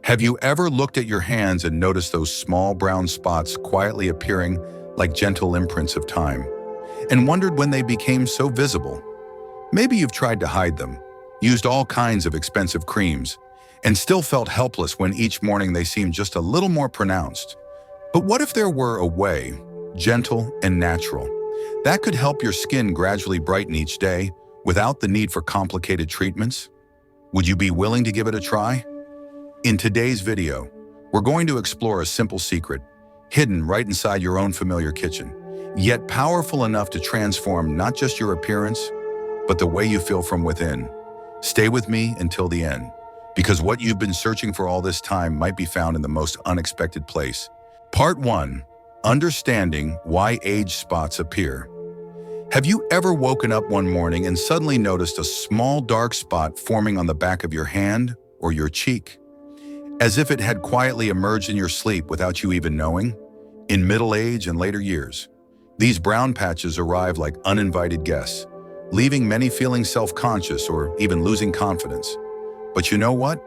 Have you ever looked at your hands and noticed those small brown spots quietly appearing like gentle imprints of time, and wondered when they became so visible? Maybe you've tried to hide them, used all kinds of expensive creams, and still felt helpless when each morning they seemed just a little more pronounced. But what if there were a way, gentle and natural, that could help your skin gradually brighten each day without the need for complicated treatments? Would you be willing to give it a try? In today's video, we're going to explore a simple secret, hidden right inside your own familiar kitchen, yet powerful enough to transform not just your appearance, but the way you feel from within. Stay with me until the end, because what you've been searching for all this time might be found in the most unexpected place. Part 1. Understanding why age spots appear. Have you ever woken up one morning and suddenly noticed a small dark spot forming on the back of your hand or your cheek, as if it had quietly emerged in your sleep without you even knowing? In middle age and later years, these brown patches arrive like uninvited guests, leaving many feeling self-conscious or even losing confidence. But you know what?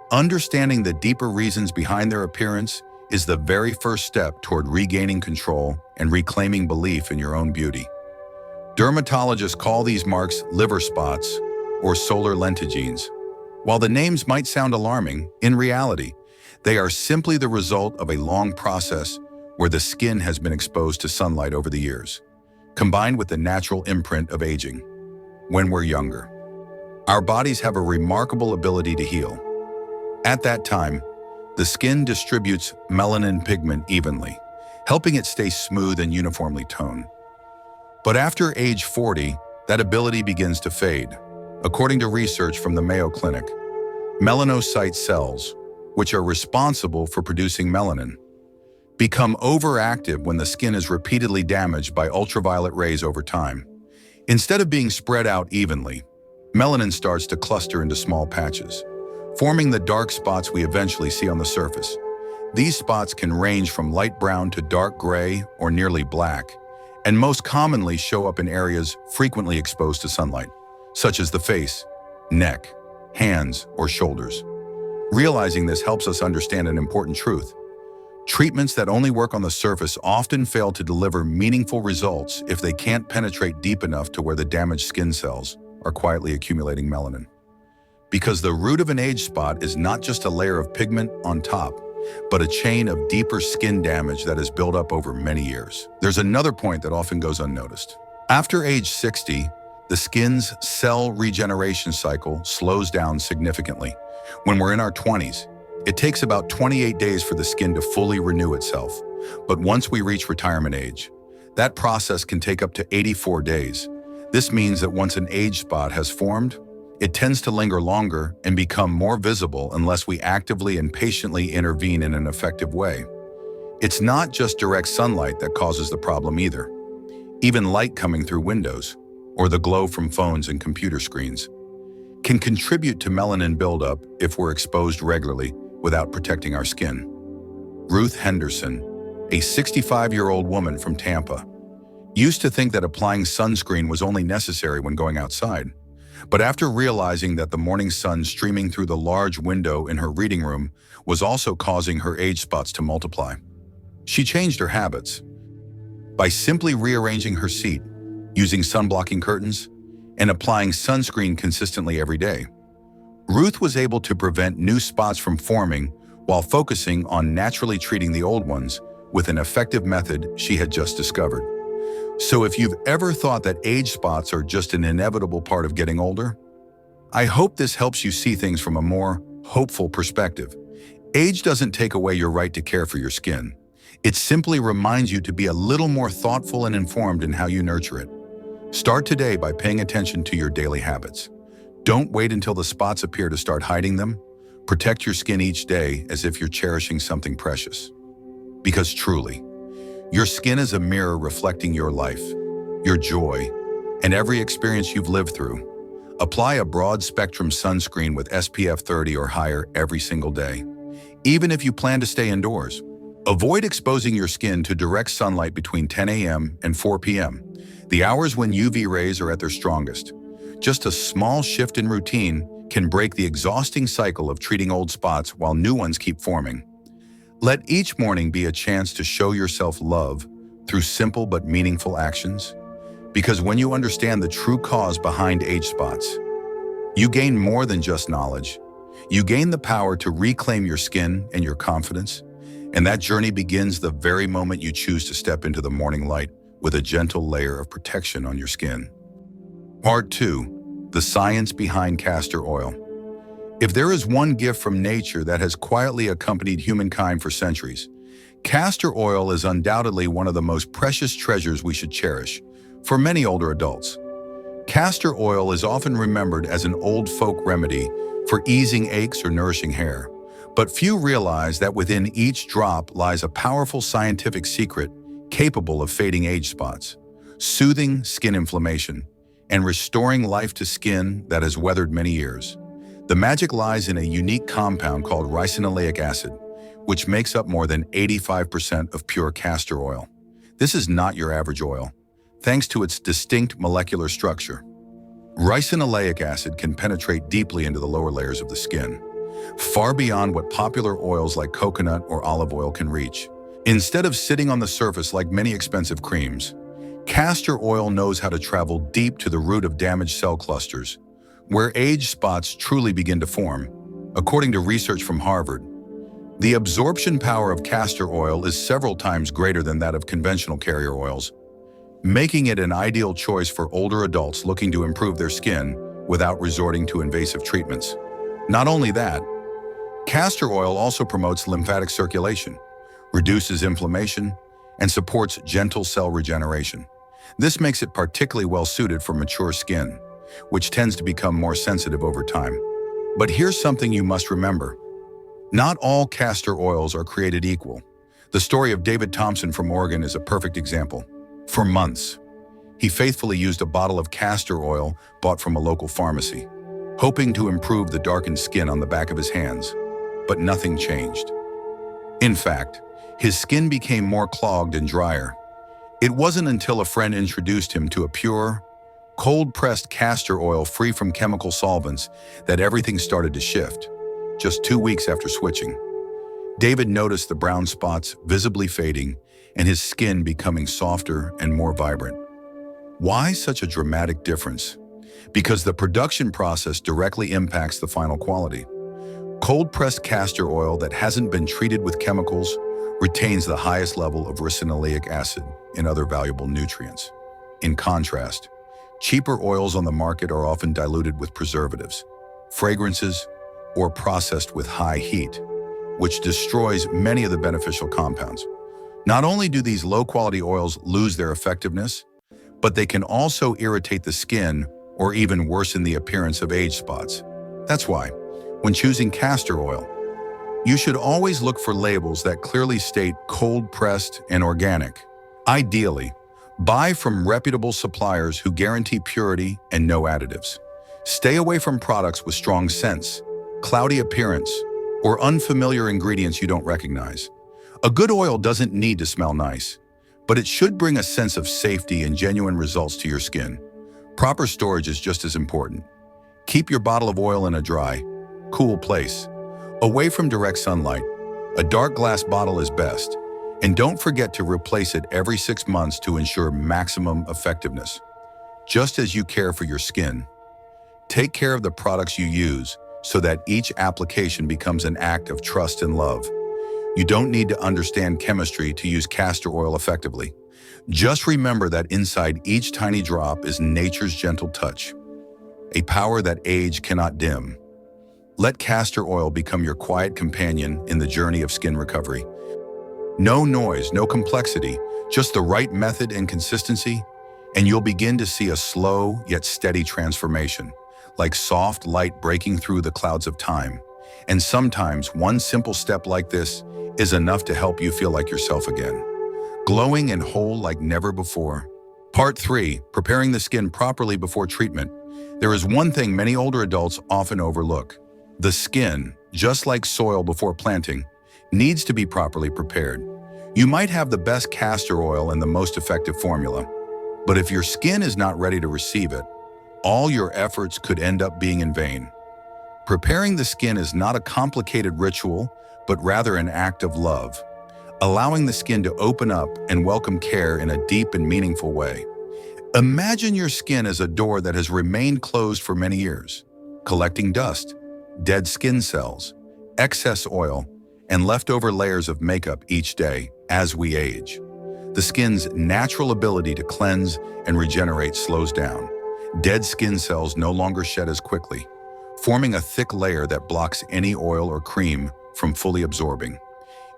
Understanding the deeper reasons behind their appearance is the very first step toward regaining control and reclaiming belief in your own beauty. Dermatologists call these marks liver spots or solar lentigines. While the names might sound alarming, in reality, they are simply the result of a long process where the skin has been exposed to sunlight over the years, combined with the natural imprint of aging. When we're younger, our bodies have a remarkable ability to heal. At that time, the skin distributes melanin pigment evenly, helping it stay smooth and uniformly toned. But after age 40, that ability begins to fade. According to research from the Mayo Clinic, melanocyte cells, which are responsible for producing melanin, become overactive when the skin is repeatedly damaged by ultraviolet rays over time. Instead of being spread out evenly, melanin starts to cluster into small patches, forming the dark spots we eventually see on the surface. These spots can range from light brown to dark gray or nearly black, and most commonly show up in areas frequently exposed to sunlight, such as the face, neck, hands, or shoulders. Realizing this helps us understand an important truth. Treatments that only work on the surface often fail to deliver meaningful results if they can't penetrate deep enough to where the damaged skin cells are quietly accumulating melanin. Because the root of an age spot is not just a layer of pigment on top, but a chain of deeper skin damage that has built up over many years. There's another point that often goes unnoticed. After age 60, the skin's cell regeneration cycle slows down significantly. When we're in our 20s, it takes about 28 days for the skin to fully renew itself. But once we reach retirement age, that process can take up to 84 days. This means that once an age spot has formed, it tends to linger longer and become more visible unless we actively and patiently intervene in an effective way. It's not just direct sunlight that causes the problem either. Even light coming through windows, or the glow from phones and computer screens, can contribute to melanin buildup if we're exposed regularly without protecting our skin. Ruth Henderson, a 65-year-old woman from Tampa, used to think that applying sunscreen was only necessary when going outside. But after realizing that the morning sun streaming through the large window in her reading room was also causing her age spots to multiply, she changed her habits. By simply rearranging her seat, using sun-blocking curtains, and applying sunscreen consistently every day, Ruth was able to prevent new spots from forming while focusing on naturally treating the old ones with an effective method she had just discovered. So if you've ever thought that age spots are just an inevitable part of getting older, I hope this helps you see things from a more hopeful perspective. Age doesn't take away your right to care for your skin. It simply reminds you to be a little more thoughtful and informed in how you nurture it. Start today by paying attention to your daily habits. Don't wait until the spots appear to start hiding them. Protect your skin each day as if you're cherishing something precious. Because truly, your skin is a mirror reflecting your life, your joy, and every experience you've lived through. Apply a broad-spectrum sunscreen with SPF 30 or higher every single day, even if you plan to stay indoors. Avoid exposing your skin to direct sunlight between 10 a.m. and 4 p.m., the hours when UV rays are at their strongest. Just a small shift in routine can break the exhausting cycle of treating old spots while new ones keep forming. Let each morning be a chance to show yourself love through simple but meaningful actions. Because when you understand the true cause behind age spots, you gain more than just knowledge. You gain the power to reclaim your skin and your confidence, and that journey begins the very moment you choose to step into the morning light with a gentle layer of protection on your skin. Part 2. The science behind castor oil. If there is one gift from nature that has quietly accompanied humankind for centuries, castor oil is undoubtedly one of the most precious treasures we should cherish. For many older adults, castor oil is often remembered as an old folk remedy for easing aches or nourishing hair. But few realize that within each drop lies a powerful scientific secret capable of fading age spots, soothing skin inflammation, and restoring life to skin that has weathered many years. The magic lies in a unique compound called ricinoleic acid, which makes up more than 85% of pure castor oil. This is not your average oil, thanks to its distinct molecular structure. Ricinoleic acid can penetrate deeply into the lower layers of the skin, far beyond what popular oils like coconut or olive oil can reach. Instead of sitting on the surface like many expensive creams, castor oil knows how to travel deep to the root of damaged cell clusters, where age spots truly begin to form. According to research from Harvard, the absorption power of castor oil is several times greater than that of conventional carrier oils, making it an ideal choice for older adults looking to improve their skin without resorting to invasive treatments. Not only that, castor oil also promotes lymphatic circulation, reduces inflammation, and supports gentle cell regeneration. This makes it particularly well suited for mature skin, which tends to become more sensitive over time. But here's something you must remember. Not all castor oils are created equal. The story of David Thompson from Oregon is a perfect example. For months, he faithfully used a bottle of castor oil bought from a local pharmacy, hoping to improve the darkened skin on the back of his hands, but nothing changed. In fact, his skin became more clogged and drier. It wasn't until a friend introduced him to a pure, cold-pressed castor oil free from chemical solvents that everything started to shift. Just 2 weeks after switching, David noticed the brown spots visibly fading and his skin becoming softer and more vibrant. Why such a dramatic difference? Because the production process directly impacts the final quality. Cold-pressed castor oil that hasn't been treated with chemicals retains the highest level of ricinoleic acid and other valuable nutrients. In contrast, cheaper oils on the market are often diluted with preservatives, fragrances, or processed with high heat, which destroys many of the beneficial compounds. Not only do these low-quality oils lose their effectiveness, but they can also irritate the skin or even worsen the appearance of age spots. That's why, when choosing castor oil, you should always look for labels that clearly state cold-pressed and organic. Ideally, buy from reputable suppliers who guarantee purity and no additives. Stay away from products with strong scents, cloudy appearance, or unfamiliar ingredients you don't recognize. A good oil doesn't need to smell nice, but it should bring a sense of safety and genuine results to your skin. Proper storage is just as important. Keep your bottle of oil in a dry, cool place, away from direct sunlight. A dark glass bottle is best, and don't forget to replace it every 6 months to ensure maximum effectiveness. Just as you care for your skin, take care of the products you use so that each application becomes an act of trust and love. You don't need to understand chemistry to use castor oil effectively. Just remember that inside each tiny drop is nature's gentle touch, a power that age cannot dim. Let castor oil become your quiet companion in the journey of skin recovery. No noise, no complexity, just the right method and consistency, and you'll begin to see a slow yet steady transformation, like soft light breaking through the clouds of time. And sometimes one simple step like this is enough to help you feel like yourself again, glowing and whole like never before. Part 3, preparing the skin properly before treatment. There is one thing many older adults often overlook. The skin, just like soil before planting, needs to be properly prepared. You might have the best castor oil and the most effective formula, but if your skin is not ready to receive it, all your efforts could end up being in vain. Preparing the skin is not a complicated ritual, but rather an act of love, allowing the skin to open up and welcome care in a deep and meaningful way. Imagine your skin as a door that has remained closed for many years, collecting dust, dead skin cells, excess oil, and leftover layers of makeup each day as we age. The skin's natural ability to cleanse and regenerate slows down. Dead skin cells no longer shed as quickly, forming a thick layer that blocks any oil or cream from fully absorbing.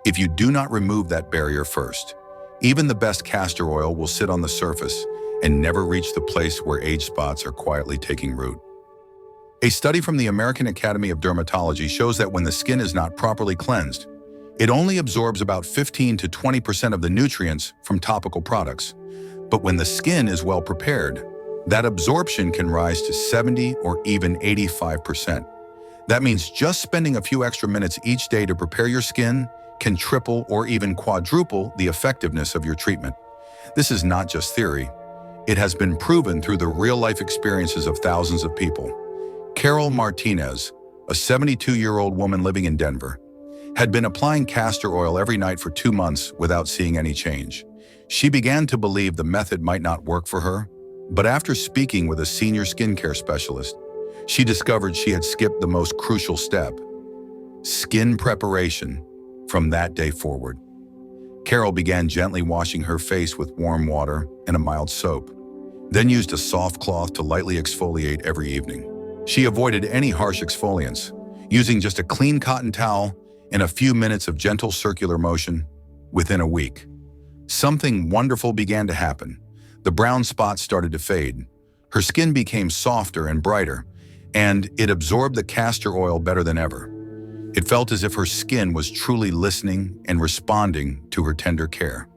If you do not remove that barrier first, even the best castor oil will sit on the surface and never reach the place where age spots are quietly taking root. A study from the American Academy of Dermatology shows that when the skin is not properly cleansed, it only absorbs about 15 to 20% of the nutrients from topical products. But when the skin is well prepared, that absorption can rise to 70 or even 85%. That means just spending a few extra minutes each day to prepare your skin can triple or even quadruple the effectiveness of your treatment. This is not just theory. It has been proven through the real-life experiences of thousands of people. Carol Martinez, a 72-year-old woman living in Denver, had been applying castor oil every night for 2 months without seeing any change. She began to believe the method might not work for her, but after speaking with a senior skincare specialist, she discovered she had skipped the most crucial step: skin preparation. From that day forward, Carol began gently washing her face with warm water and a mild soap, then used a soft cloth to lightly exfoliate every evening. She avoided any harsh exfoliants, using just a clean cotton towel and a few minutes of gentle circular motion. Within a week, something wonderful began to happen. The brown spots started to fade. Her skin became softer and brighter, and it absorbed the castor oil better than ever. It felt as if her skin was truly listening and responding to her tender care.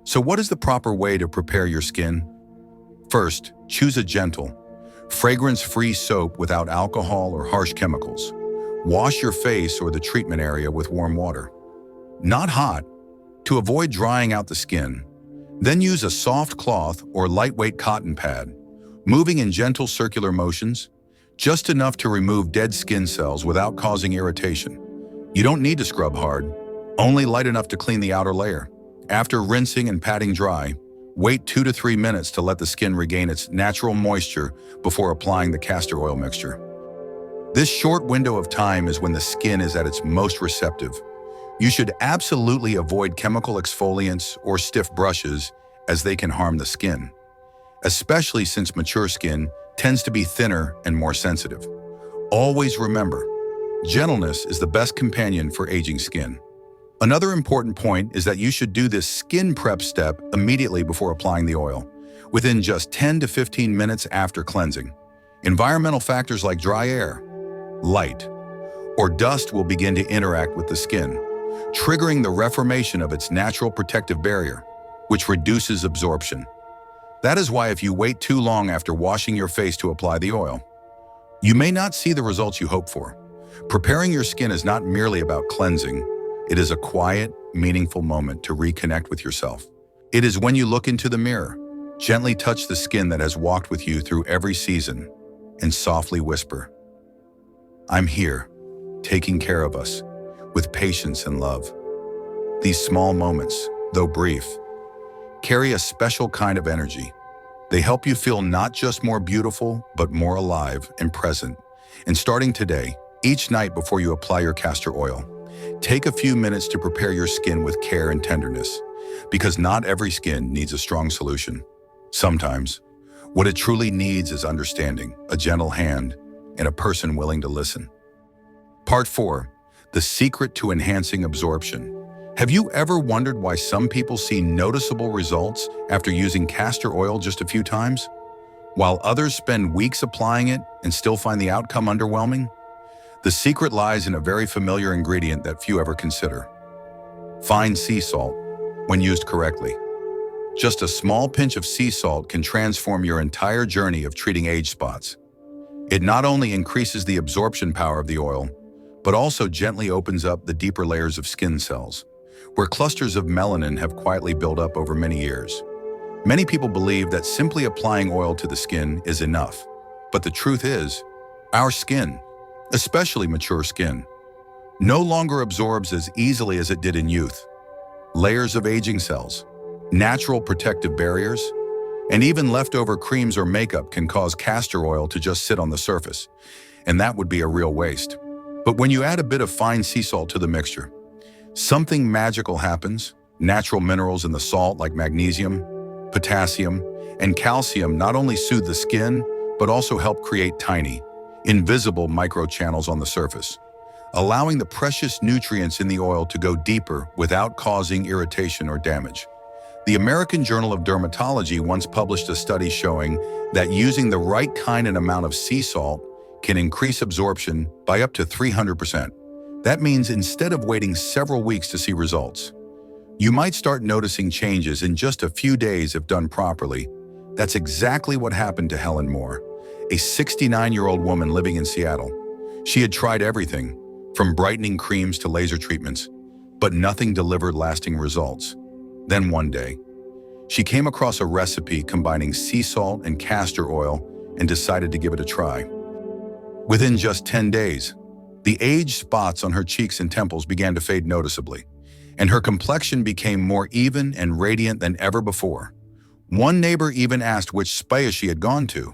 So what is the proper way to prepare your skin? First, choose a gentle, fragrance-free soap without alcohol or harsh chemicals. Wash your face or the treatment area with warm water, not hot, to avoid drying out the skin. Then use a soft cloth or lightweight cotton pad, moving in gentle circular motions, just enough to remove dead skin cells without causing irritation. You don't need to scrub hard, only light enough to clean the outer layer. After rinsing and patting dry, wait 2 to 3 minutes to let the skin regain its natural moisture before applying the castor oil mixture. This short window of time is when the skin is at its most receptive. You should absolutely avoid chemical exfoliants or stiff brushes, as they can harm the skin, especially since mature skin tends to be thinner and more sensitive. Always remember, gentleness is the best companion for aging skin. Another important point is that you should do this skin prep step immediately before applying the oil, within just 10 to 15 minutes after cleansing. Environmental factors like dry air, light, or dust will begin to interact with the skin, triggering the reformation of its natural protective barrier, which reduces absorption. That is why if you wait too long after washing your face to apply the oil, you may not see the results you hope for. Preparing your skin is not merely about cleansing. It is a quiet, meaningful moment to reconnect with yourself. It is when you look into the mirror, gently touch the skin that has walked with you through every season, and softly whisper, "I'm here, taking care of us, with patience and love." These small moments, though brief, carry a special kind of energy. They help you feel not just more beautiful, but more alive and present. And starting today, each night before you apply your castor oil, take a few minutes to prepare your skin with care and tenderness, because not every skin needs a strong solution. Sometimes, what it truly needs is understanding, a gentle hand, and a person willing to listen. Part 4, the secret to enhancing absorption. Have you ever wondered why some people see noticeable results after using castor oil just a few times, while others spend weeks applying it and still find the outcome underwhelming? The secret lies in a very familiar ingredient that few ever consider: fine sea salt, when used correctly. Just a small pinch of sea salt can transform your entire journey of treating age spots. It not only increases the absorption power of the oil, but also gently opens up the deeper layers of skin cells, where clusters of melanin have quietly built up over many years. Many people believe that simply applying oil to the skin is enough, but the truth is, our skin, especially mature skin. No longer absorbs as easily as it did in youth. Layers of aging cells, natural protective barriers, and even leftover creams or makeup can cause castor oil to just sit on the surface, and that would be a real waste. But when you add a bit of fine sea salt to the mixture, something magical happens. Natural minerals in the salt like magnesium, potassium, and calcium not only soothe the skin, but also help create tiny, invisible microchannels on the surface, allowing the precious nutrients in the oil to go deeper without causing irritation or damage. The American Journal of Dermatology once published a study showing that using the right kind and amount of sea salt can increase absorption by up to 300%. That means instead of waiting several weeks to see results, you might start noticing changes in just a few days if done properly. That's exactly what happened to Helen Moore, a 69-year-old woman living in Seattle. She had tried everything, from brightening creams to laser treatments, but nothing delivered lasting results. Then one day, she came across a recipe combining sea salt and castor oil and decided to give it a try. Within just 10 days, the age spots on her cheeks and temples began to fade noticeably, and her complexion became more even and radiant than ever before. One neighbor even asked which spa she had gone to,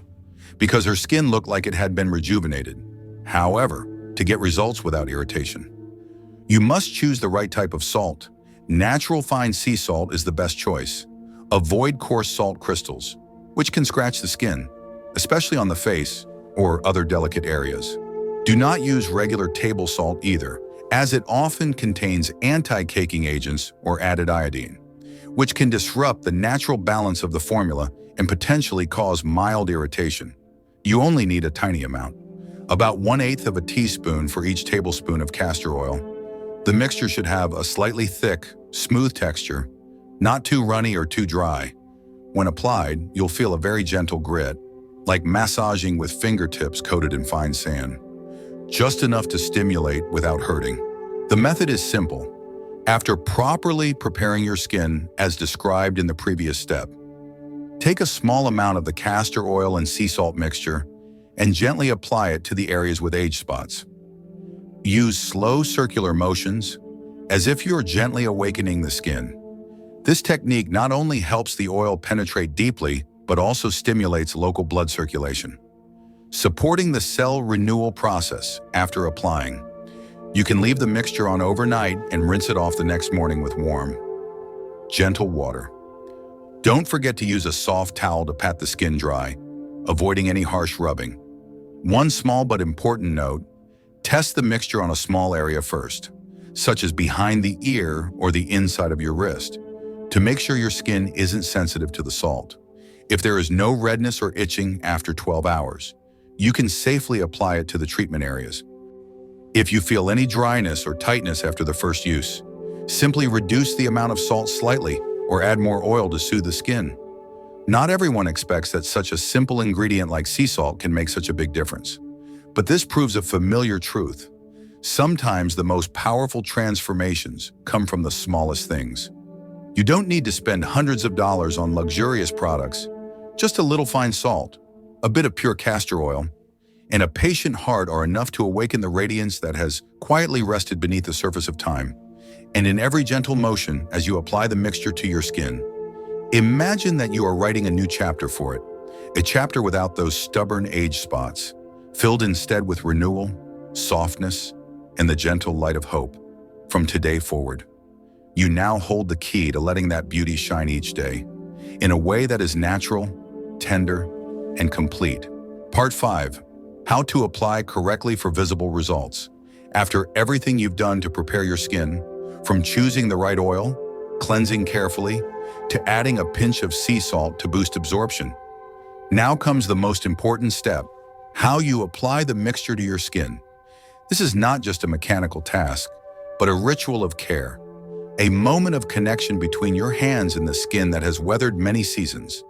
because her skin looked like it had been rejuvenated. However, to get results without irritation, you must choose the right type of salt. Natural fine sea salt is the best choice. Avoid coarse salt crystals, which can scratch the skin, especially on the face or other delicate areas. Do not use regular table salt either, as it often contains anti-caking agents or added iodine, which can disrupt the natural balance of the formula and potentially cause mild irritation. You only need a tiny amount, about 1/8 of a teaspoon for each tablespoon of castor oil. The mixture should have a slightly thick, smooth texture, not too runny or too dry. When applied, you'll feel a very gentle grit, like massaging with fingertips coated in fine sand, just enough to stimulate without hurting. The method is simple. After properly preparing your skin as described in the previous step, take a small amount of the castor oil and sea salt mixture and gently apply it to the areas with age spots. Use slow circular motions, as if you're gently awakening the skin. This technique not only helps the oil penetrate deeply, but also stimulates local blood circulation, supporting the cell renewal process after applying. You can leave the mixture on overnight and rinse it off the next morning with warm, gentle water. Don't forget to use a soft towel to pat the skin dry, avoiding any harsh rubbing. One small but important note: test the mixture on a small area first, such as behind the ear or the inside of your wrist, to make sure your skin isn't sensitive to the salt. If there is no redness or itching after 12 hours, you can safely apply it to the treatment areas. If you feel any dryness or tightness after the first use, simply reduce the amount of salt slightly or add more oil to soothe the skin. Not everyone expects that such a simple ingredient like sea salt can make such a big difference. But this proves a familiar truth. Sometimes the most powerful transformations come from the smallest things. You don't need to spend hundreds of dollars on luxurious products. Just a little fine salt, a bit of pure castor oil, and a patient heart are enough to awaken the radiance that has quietly rested beneath the surface of time. And in every gentle motion as you apply the mixture to your skin, imagine that you are writing a new chapter for it, a chapter without those stubborn age spots, filled instead with renewal, softness, and the gentle light of hope. From today forward, you now hold the key to letting that beauty shine each day, in a way that is natural, tender, and complete. Part 5. How to apply correctly for visible results. After everything you've done to prepare your skin, from choosing the right oil, cleansing carefully, to adding a pinch of sea salt to boost absorption, now comes the most important step: how you apply the mixture to your skin. This is not just a mechanical task, but a ritual of care, a moment of connection between your hands and the skin that has weathered many seasons.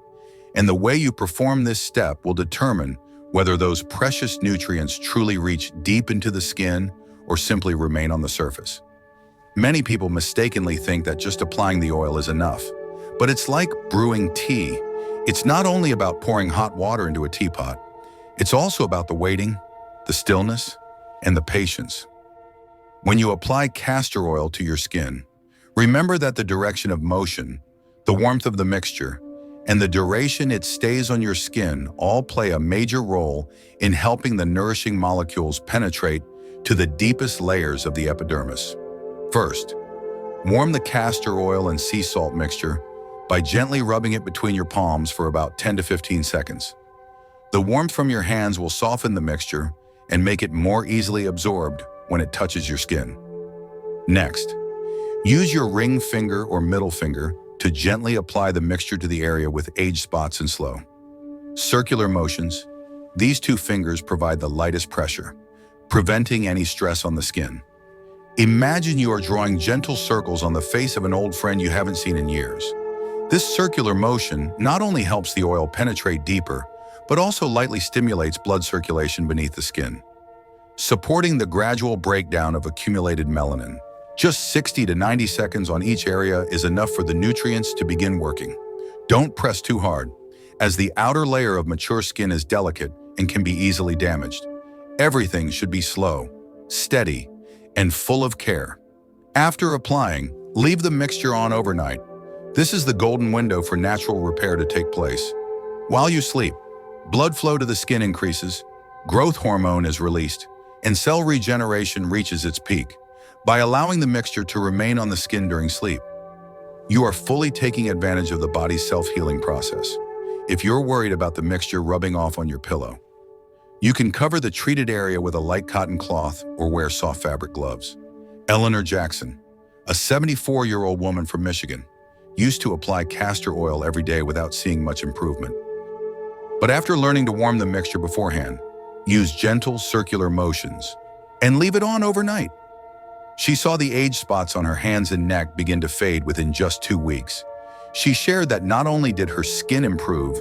And the way you perform this step will determine whether those precious nutrients truly reach deep into the skin or simply remain on the surface. Many people mistakenly think that just applying the oil is enough, but it's like brewing tea. It's not only about pouring hot water into a teapot, it's also about the waiting, the stillness, and the patience. When you apply castor oil to your skin, remember that the direction of motion, the warmth of the mixture, and the duration it stays on your skin all play a major role in helping the nourishing molecules penetrate to the deepest layers of the epidermis. First, warm the castor oil and sea salt mixture by gently rubbing it between your palms for about 10 to 15 seconds. The warmth from your hands will soften the mixture and make it more easily absorbed when it touches your skin. Next, use your ring finger or middle finger to gently apply the mixture to the area with age spots and slow, circular motions. These two fingers provide the lightest pressure, preventing any stress on the skin. Imagine you are drawing gentle circles on the face of an old friend you haven't seen in years. This circular motion not only helps the oil penetrate deeper, but also lightly stimulates blood circulation beneath the skin, supporting the gradual breakdown of accumulated melanin. Just 60 to 90 seconds on each area is enough for the nutrients to begin working. Don't press too hard, as the outer layer of mature skin is delicate and can be easily damaged. Everything should be slow, steady, and full of care. After applying, leave the mixture on overnight. This is the golden window for natural repair to take place. While you sleep, blood flow to the skin increases, growth hormone is released, and cell regeneration reaches its peak. By allowing the mixture to remain on the skin during sleep, you are fully taking advantage of the body's self-healing process. If you're worried about the mixture rubbing off on your pillow, you can cover the treated area with a light cotton cloth or wear soft fabric gloves. Eleanor Jackson, a 74-year-old woman from Michigan, used to apply castor oil every day without seeing much improvement. But after learning to warm the mixture beforehand, use gentle circular motions, and leave it on overnight, she saw the age spots on her hands and neck begin to fade within just 2 weeks. She shared that not only did her skin improve,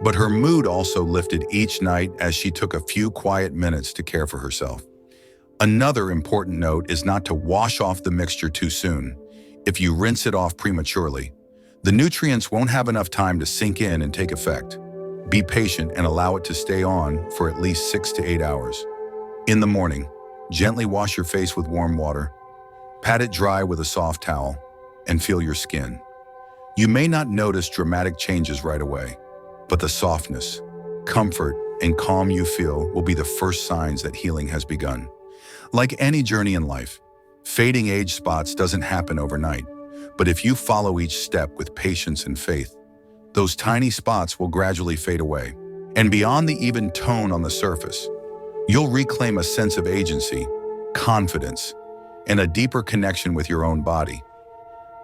but her mood also lifted each night as she took a few quiet minutes to care for herself. Another important note is not to wash off the mixture too soon. If you rinse it off prematurely, the nutrients won't have enough time to sink in and take effect. Be patient and allow it to stay on for at least 6 to 8 hours. In the morning, gently wash your face with warm water, pat it dry with a soft towel, and feel your skin. You may not notice dramatic changes right away, but the softness, comfort, and calm you feel will be the first signs that healing has begun. Like any journey in life, fading age spots doesn't happen overnight, but if you follow each step with patience and faith, those tiny spots will gradually fade away. And beyond the even tone on the surface, you'll reclaim a sense of agency, confidence, and a deeper connection with your own body.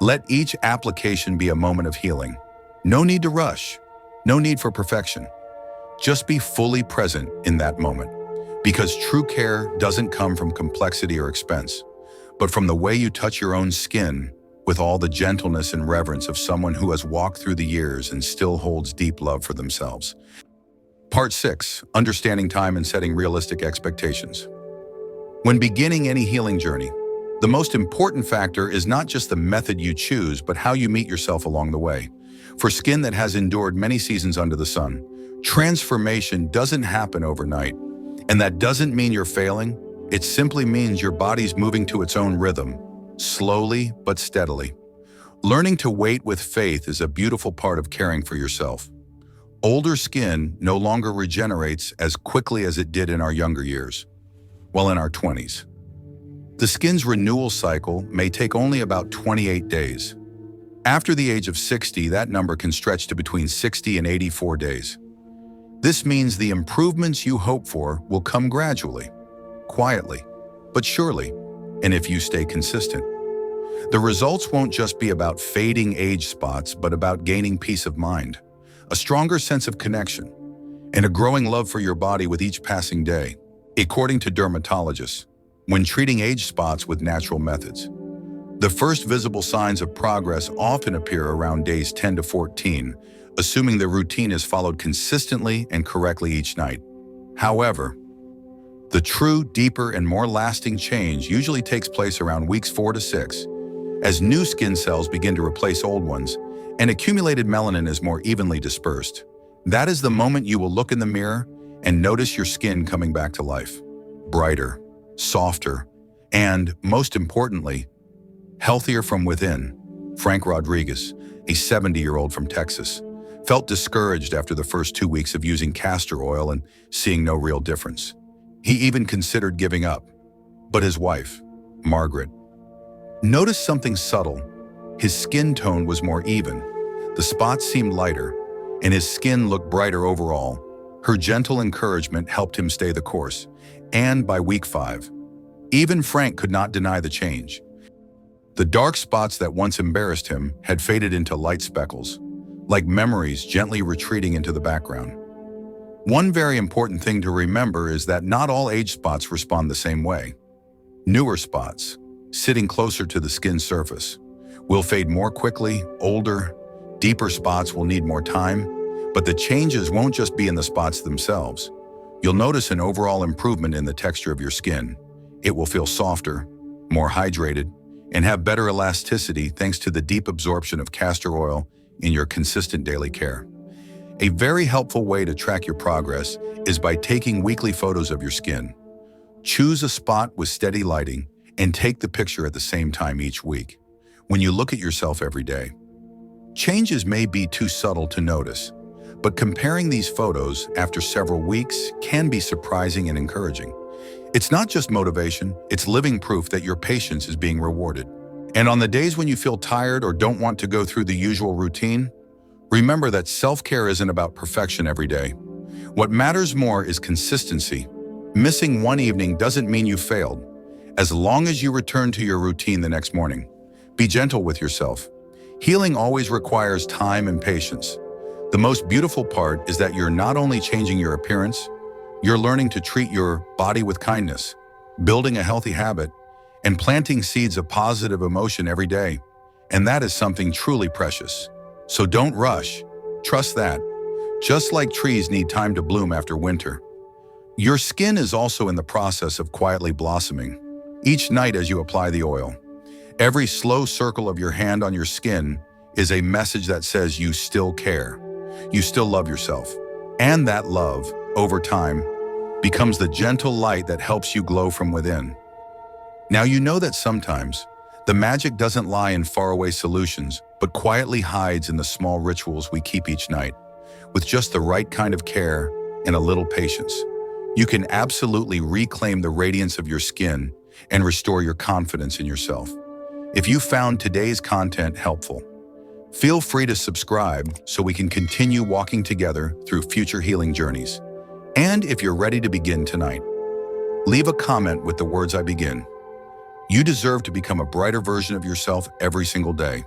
Let each application be a moment of healing. No need to rush, no need for perfection. Just be fully present in that moment, because true care doesn't come from complexity or expense, but from the way you touch your own skin with all the gentleness and reverence of someone who has walked through the years and still holds deep love for themselves. Part 6, Understanding Time and Setting Realistic Expectations. When beginning any healing journey, the most important factor is not just the method you choose, but how you meet yourself along the way. For skin that has endured many seasons under the sun, transformation doesn't happen overnight. And that doesn't mean you're failing. It simply means your body's moving to its own rhythm, slowly but steadily. Learning to wait with faith is a beautiful part of caring for yourself. Older skin no longer regenerates as quickly as it did in our younger years, while in our 20s. The skin's renewal cycle may take only about 28 days. After the age of 60, that number can stretch to between 60 and 84 days. This means the improvements you hope for will come gradually, quietly, but surely, and if you stay consistent. The results won't just be about fading age spots, but about gaining peace of mind, a stronger sense of connection, and a growing love for your body with each passing day. According to dermatologists, when treating age spots with natural methods, the first visible signs of progress often appear around days 10 to 14, assuming the routine is followed consistently and correctly each night. However, the true, deeper, and more lasting change usually takes place around weeks 4 to 6, as new skin cells begin to replace old ones, and accumulated melanin is more evenly dispersed. That is the moment you will look in the mirror and notice your skin coming back to life, brighter, softer, and, most importantly, healthier from within. Frank Rodriguez, a 70-year-old from Texas, felt discouraged after the first 2 weeks of using castor oil and seeing no real difference. He even considered giving up. But his wife, Margaret, noticed something subtle. His skin tone was more even, the spots seemed lighter, and his skin looked brighter overall. Her gentle encouragement helped him stay the course, and by week 5, even Frank could not deny the change. The dark spots that once embarrassed him had faded into light speckles, like memories gently retreating into the background. One very important thing to remember is that not all age spots respond the same way. Newer spots, sitting closer to the skin surface, will fade more quickly. Older, deeper spots will need more time, but the changes won't just be in the spots themselves. You'll notice an overall improvement in the texture of your skin. It will feel softer, more hydrated, and have better elasticity thanks to the deep absorption of castor oil in your consistent daily care. A very helpful way to track your progress is by taking weekly photos of your skin. Choose a spot with steady lighting and take the picture at the same time each week. When you look at yourself every day, changes may be too subtle to notice, but comparing these photos after several weeks can be surprising and encouraging. It's not just motivation, it's living proof that your patience is being rewarded. And on the days when you feel tired or don't want to go through the usual routine, remember that self-care isn't about perfection every day. What matters more is consistency. Missing one evening doesn't mean you failed, as long as you return to your routine the next morning. Be gentle with yourself. Healing always requires time and patience. The most beautiful part is that you're not only changing your appearance, you're learning to treat your body with kindness, building a healthy habit, and planting seeds of positive emotion every day. And that is something truly precious. So don't rush. Trust that, just like trees need time to bloom after winter, your skin is also in the process of quietly blossoming. Each night as you apply the oil, every slow circle of your hand on your skin is a message that says you still care, you still love yourself. And that love, over time, becomes the gentle light that helps you glow from within. Now you know that sometimes the magic doesn't lie in faraway solutions, but quietly hides in the small rituals we keep each night. With just the right kind of care and a little patience, you can absolutely reclaim the radiance of your skin and restore your confidence in yourself. If you found today's content helpful, feel free to subscribe so we can continue walking together through future healing journeys. And if you're ready to begin tonight, leave a comment with the words "I begin." You deserve to become a brighter version of yourself every single day.